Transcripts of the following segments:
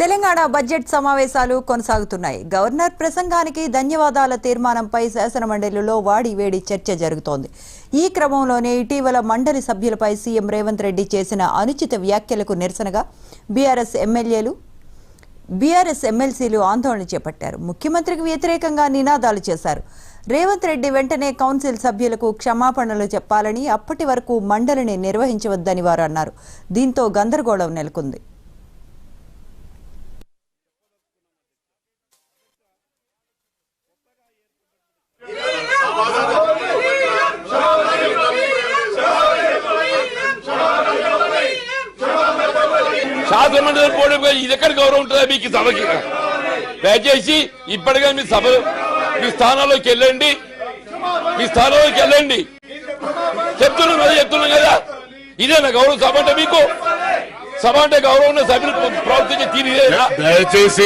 Telangana budget సమావేశాలు కొనసాగుతున్నాయి. Governor ప్రసంగానికి ధన్యవాదాల తీర్మానంపై శాసనమండలిలో వాడివేడి చర్చ జరుగుతోంది. ఈ క్రమంలోనే ఇటీవల మండలి సభ్యులపై సీఎం రేవంత్ రెడ్డి చేసిన అనుచిత వ్యాఖ్యలకు నిరసనగా బీఆర్ఎస్ ఎమ్మెల్సీలు ఆందోళన చేపట్టారు. ముఖ్యమంత్రికి వ్యతిరేకంగా నినాదాలు చేశారు. రేవంత్ రెడ్డి వెంటనే కౌన్సిల్ సభ్యులకు క్షమాపణలు చెప్పాలని, అప్పటి వరకు మండలిని నిర్వహించవద్దని వారు అన్నారు. దీంతో గందరగోళం నెలకొంది. శాసనమండలి పోవడం ఇది ఎక్కడ గౌరవం ఉంటుందా మీకు? సభకి దయచేసి ఇప్పటికే మీ సభ మీ స్థానాల్లోకి వెళ్ళండి, చెప్తున్నాం కదా. ఇదేనా గౌరవం? సభ అంటే మీకు సభ అంటే గౌరవం ఉన్న సభ్యులు ప్రవర్తించే తీరు దయచేసి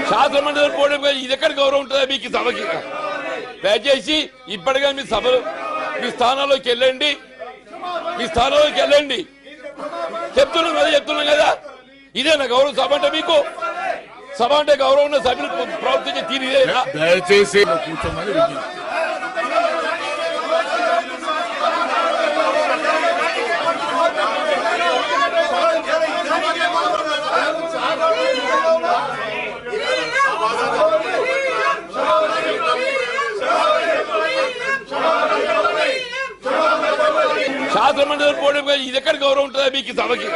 శాసనమండలి పోవడం ఇది ఎక్కడ గౌరవం ఉంటుందా మీకు? సభకి దయచేసి ఇప్పటికే మీ సభ మీ స్థానాల్లోకి వెళ్ళండి, చెప్తున్నాం కదా. ఇదేనా గౌరవం? సభ అంటే మీకు సభ అంటే గౌరవం ఉన్న సభ్యులు ప్రవర్తించే తీరు దయచేసి శాసనమండలి పోవడం ఇది ఎక్కడ గౌరవం ఉంటుందా మీకు? సభకి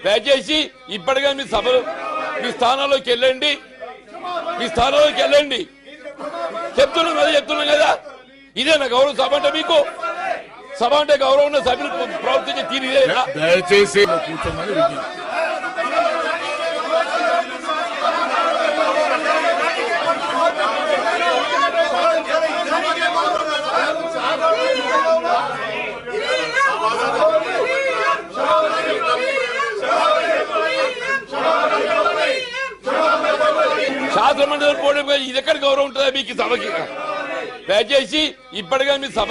దయచేసి ఇప్పటికే మీ సభ మీ స్థానాల్లోకి వెళ్ళండి, చెప్తున్నాం కదా. ఇదేనా గౌరవం? సభ అంటే మీకు సభ అంటే గౌరవం ఉన్న సభ్యులు ప్రవర్తించే తీరు దయచేసి శాసనమండలి పోవడం ఇది ఎక్కడ గౌరవం ఉంటుందా మీకు? సభకి దయచేసి ఇప్పటికే మీ సభ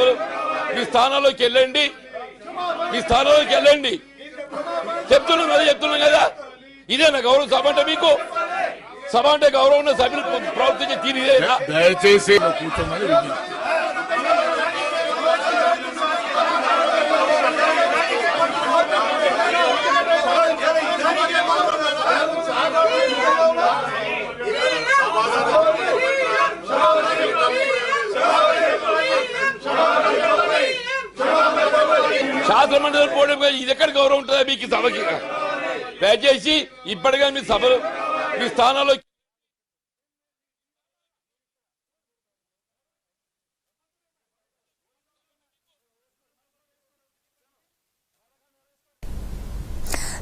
మీ స్థానాల్లోకి వెళ్ళండి, చెప్తున్నాం కదా. ఇదేనా గౌరవం? సభ అంటే మీకు సభ అంటే గౌరవం ఉన్న సభ్యులు ప్రవర్తించే తీరు దయచేసి శాసనమండలి పోవడం ఇది ఎక్కడ గౌరవం ఉంటుందా మీకు? సభకి దయచేసి ఇప్పటికే మీ సభ మీ స్థానాల్లోకి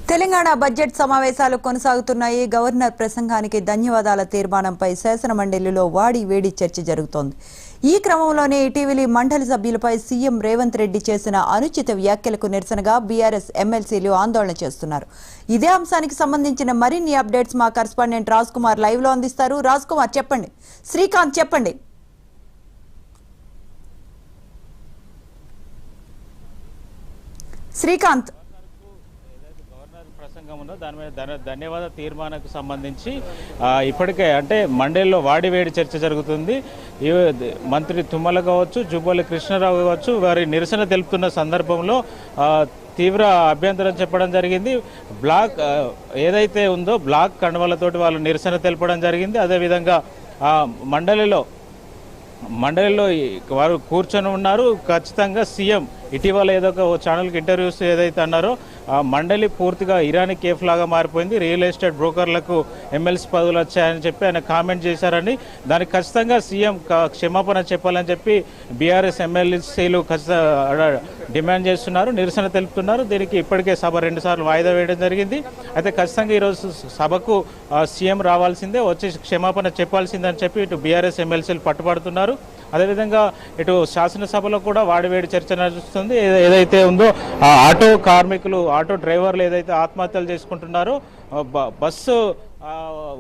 తెలంగాణ బడ్జెట్ సమావేశాలు కొనసాగుతున్నాయి. గవర్నర్ ప్రసంగానికి ధన్యవాదాల తీర్మానంపై శాసనమండలిలో వాడివేడి చర్చ జరుగుతోంది. ఈ క్రమంలోనే ఇటీవలి మండలి సభ్యులపై సీఎం రేవంత్ రెడ్డి చేసిన అనుచిత వ్యాఖ్యలకు నిరసనగా బీఆర్ఎస్ ఎమ్మెల్సీలు ఆందోళన చేస్తున్నారు. ఇదే అంశానికి సంబంధించిన మరిన్ని అప్డేట్స్ మా కరెస్పాండెంట్ రాజ్ కుమార్ లైవ్ లో అందిస్తారు. రాజ్ కుమార్ చెప్పండి. శ్రీకాంత్ చెప్పండి. శ్రీకాంత్, దాని మీద ధన్యవాద తీర్మానానికి సంబంధించి ఇప్పటికే అంటే మండలిలో వాడివేడి చర్చ జరుగుతుంది. మంత్రి తుమ్మల కావచ్చు, జుబ్బల్లి కృష్ణారావు కావచ్చు, వారి నిరసన తెలుపుతున్న సందర్భంలో తీవ్ర అభ్యంతరం చెప్పడం జరిగింది. బ్లాక్ ఏదైతే ఉందో బ్లాక్ కండువాలతోటి వాళ్ళు నిరసన తెలపడం జరిగింది. అదేవిధంగా మండలిలో వారు కూర్చొని ఉన్నారు. ఖచ్చితంగా సీఎం ఇటీవల ఏదో ఒక ఛానల్కి ఇంటర్వ్యూస్ ఏదైతే అన్నారో మండలి పూర్తిగా ఇరానీ కేఫ్ లాగా మారిపోయింది, రియల్ ఎస్టేట్ బ్రోకర్లకు ఎమ్మెల్సీ పదవులు వచ్చాయని చెప్పి ఆయన కామెంట్ చేశారని, దానికి ఖచ్చితంగా సీఎం క్షమాపణ చెప్పాలని చెప్పి బీఆర్ఎస్ ఎమ్మెల్సీలు డిమాండ్ చేస్తున్నారు, నిరసన తెలుపుతున్నారు. దీనికి ఇప్పటికే సభ 2 సార్లు వాయిదా వేయడం జరిగింది. అయితే ఖచ్చితంగా ఈరోజు సభకు సీఎం రావాల్సిందే, వచ్చి క్షమాపణ చెప్పాల్సిందని చెప్పి ఇటు బీఆర్ఎస్ ఎమ్మెల్సీలు పట్టుబడుతున్నారు. అదేవిధంగా ఇటు శాసనసభలో కూడా వాడివేడి చర్చ నడుస్తుంది. ఏదైతే ఉందో ఆ ఆటో కార్మికులు, ఆటో డ్రైవర్లు ఏదైతే ఆత్మహత్యలు చేసుకుంటున్నారో, బస్సు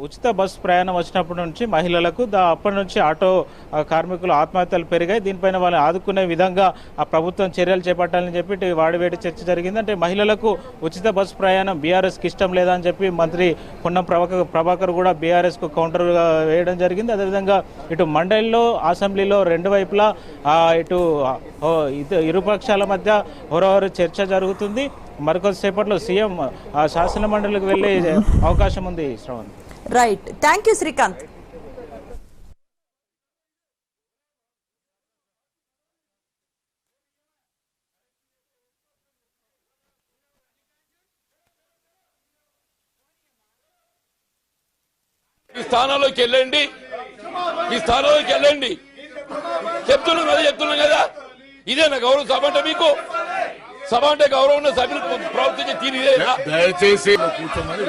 ఉచిత బస్సు ప్రయాణం వచ్చినప్పటి నుంచి మహిళలకు అప్పటి నుంచి ఆటో కార్మికులు ఆత్మహత్యలు పెరిగాయి. దీనిపైన వాళ్ళని ఆదుకునే విధంగా ఆ ప్రభుత్వం చర్యలు చేపట్టాలని చెప్పి వాడివేడి చర్చ జరిగింది. అంటే మహిళలకు ఉచిత బస్సు ప్రయాణం బీఆర్ఎస్కి ఇష్టం లేదని చెప్పి మంత్రి పొన్నం ప్రభాకర్ కూడా బీఆర్ఎస్కు కౌంటర్గా వేయడం జరిగింది. అదేవిధంగా ఇటు మండలిలో, అసెంబ్లీలో రెండు వైపులా ఇటు ఇరుపక్షాల మధ్య హోరాహోరీ చర్చ జరుగుతుంది. మరికొద్దిసేపట్లో సీఎం శాసన మండలికి వెళ్లే అవకాశం ఉంది. Shravan, right, thank you Srikanth. ఈ స్థానాల్లోకి వెళ్ళండి, ఈ స్థానాల్లోకి వెళ్ళండి. చెప్తున్నాం కదా, ఇదేనా గౌరవ సభ అంటే? మీకు సభ అంటే గౌరవం ఉన్న సభ్యులు ప్రవర్తించే తీరు ఇదేనా? దయచేసి కూర్చోమని